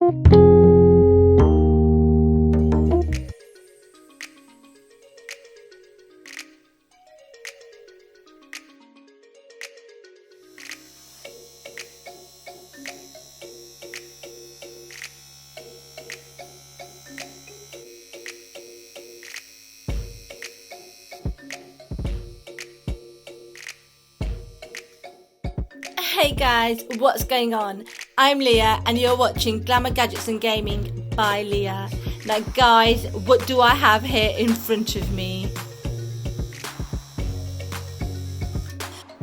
Hey guys, what's going on? I'm Leah and you're watching Glamour Gadgets and Gaming by Leah. Now guys, what do I have here in front of me?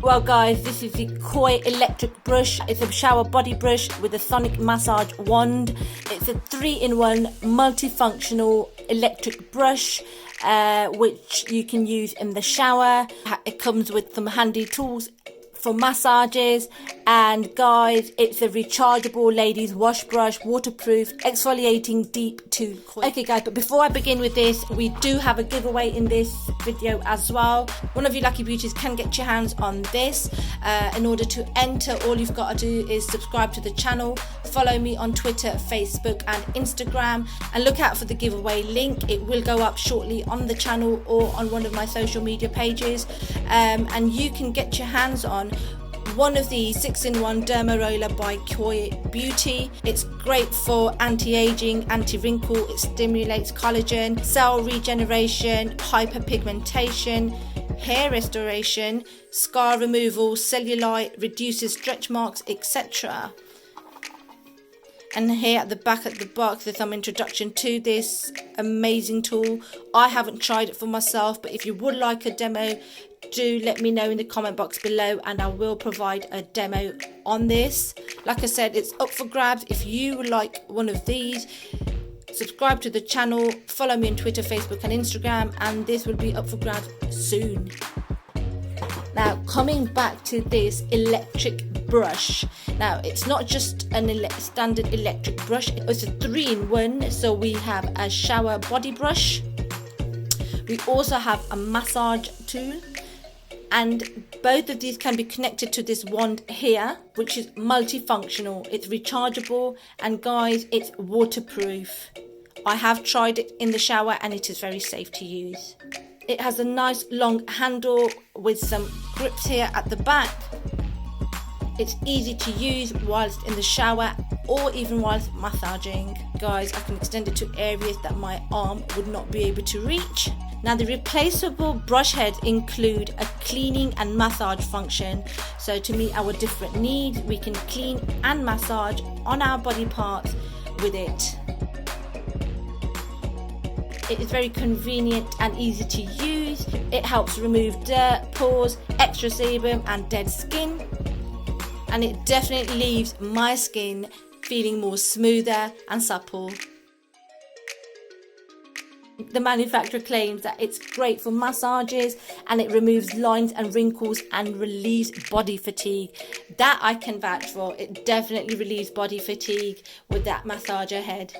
Well guys, this is the Koi electric brush. It's a shower body brush with a sonic massage wand. It's a 3-in-1 multifunctional electric brush which you can use in the shower. It comes with some handy tools for massages, and guys, it's a rechargeable ladies wash brush, waterproof, exfoliating deep to coil. Okay guys, but before I begin with this, we do have a giveaway in this video as well. One of you lucky beauties can get your hands on this. In order to enter, all you've got to do is subscribe to the channel, follow me on Twitter, Facebook and Instagram, and look out for the giveaway link. It will go up shortly on the channel or on one of my social media pages, and you can get your hands on one of the 6-in-1 Derma Roller by KoiBeauty. It's great for anti-aging, anti-wrinkle. It stimulates collagen, cell regeneration, hyperpigmentation, hair restoration, scar removal, cellulite, reduces stretch marks, etc. And here at the back at the box, there's some introduction to this amazing tool. I haven't tried it for myself, but if you would like a demo, do let me know in the comment box below and I will provide a demo on this. Like I said, it's up for grabs. If you would like one of these, subscribe to the channel, follow me on Twitter, Facebook and Instagram, and this will be up for grabs soon. Now, coming back to this electric brush. Now, it's not just a standard electric brush, it's a 3-in-1. So we have a shower body brush, we also have a massage tool, and both of these can be connected to this wand here, which is multifunctional. It's rechargeable, and guys, it's waterproof. I have tried it in the shower and it is very safe to use. It has a nice long handle with some grips here at the back. It's easy to use whilst in the shower or even whilst massaging. Guys, I can extend it to areas that my arm would not be able to reach. Now, the replaceable brush heads include a cleaning and massage function. So to meet our different needs, we can clean and massage on our body parts with it. It is very convenient and easy to use. It helps remove dirt, pores, extra sebum and dead skin. And it definitely leaves my skin feeling more smoother and supple. The manufacturer claims that it's great for massages and it removes lines and wrinkles and relieves body fatigue. That I can vouch for. It definitely relieves body fatigue with that massager head.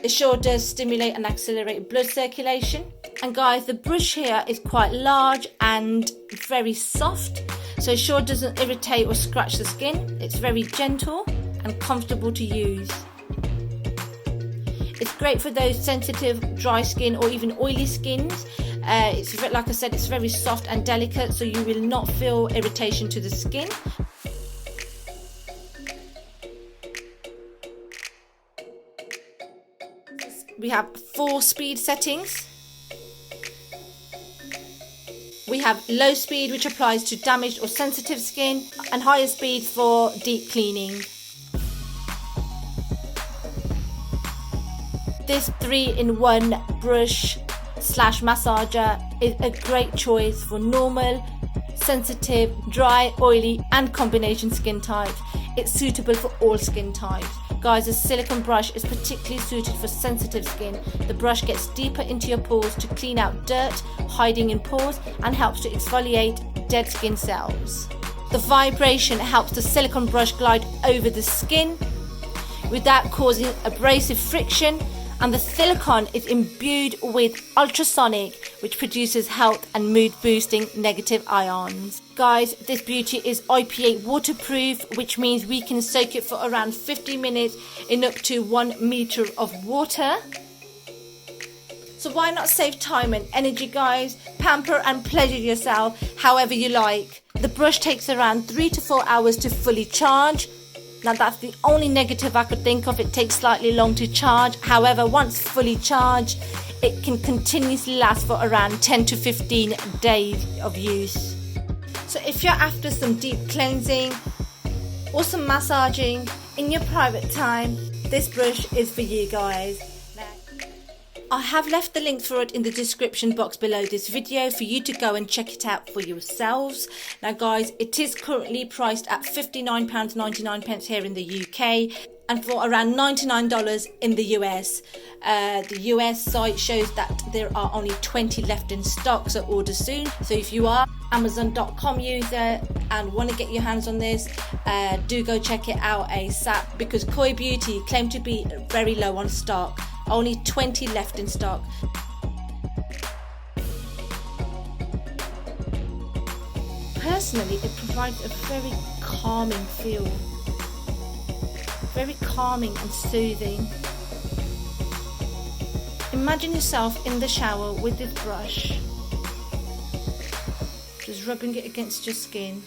It sure does stimulate and accelerate blood circulation. And guys, the brush here is quite large and very soft, so it sure doesn't irritate or scratch the skin. It's very gentle and comfortable to use. It's great for those sensitive, dry skin or even oily skins. It's like I said, it's very soft and delicate, so you will not feel irritation to the skin. We have 4 speed settings. We have low speed, which applies to damaged or sensitive skin, and higher speed for deep cleaning. This 3-in-1 brush / massager is a great choice for normal, sensitive, dry, oily and combination skin types. It's suitable for all skin types. Guys, a silicone brush is particularly suited for sensitive skin. The brush gets deeper into your pores to clean out dirt hiding in pores and helps to exfoliate dead skin cells. The vibration helps the silicone brush glide over the skin without causing abrasive friction, and the silicone is imbued with ultrasonic, which produces health and mood boosting negative ions. Guys, this beauty is IPA waterproof, which means we can soak it for around 50 minutes in up to 1 meter of water. So why not save time and energy, guys? Pamper and pleasure yourself however you like. The brush takes around 3 to 4 hours to fully charge. Now that's the only negative I could think of. It takes slightly long to charge. However, once fully charged, it can continuously last for around 10 to 15 days of use. So if you're after some deep cleansing or some massaging in your private time, this brush is for you guys. I have left the link for it in the description box below this video for you to go and check it out for yourselves. Now guys, it is currently priced at £59.99 here in the UK and for around $99 in the US. The US site shows that there are only 20 left in stock, so order soon. So if you are Amazon.com user and want to get your hands on this, do go check it out ASAP, because KoiBeauty claim to be very low on stock. Only 20 left in stock. Personally, it provides a very calming feel. Very calming and soothing. Imagine yourself in the shower with this brush, just rubbing it against your skin.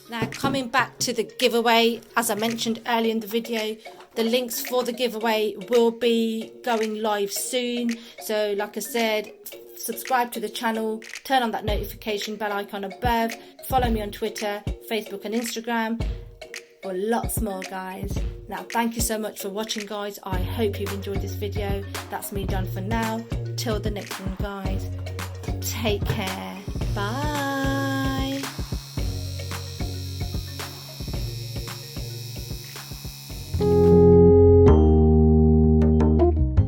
Now, coming back to the giveaway, as I mentioned earlier in the video, the links for the giveaway will be going live soon. So like I said, subscribe to the channel, turn on that notification bell icon above, follow me on Twitter, Facebook and Instagram for lots more, guys. Now, thank you so much for watching, guys. I hope you've enjoyed this video. That's me done for now. Till the next one, guys. Take care. Bye.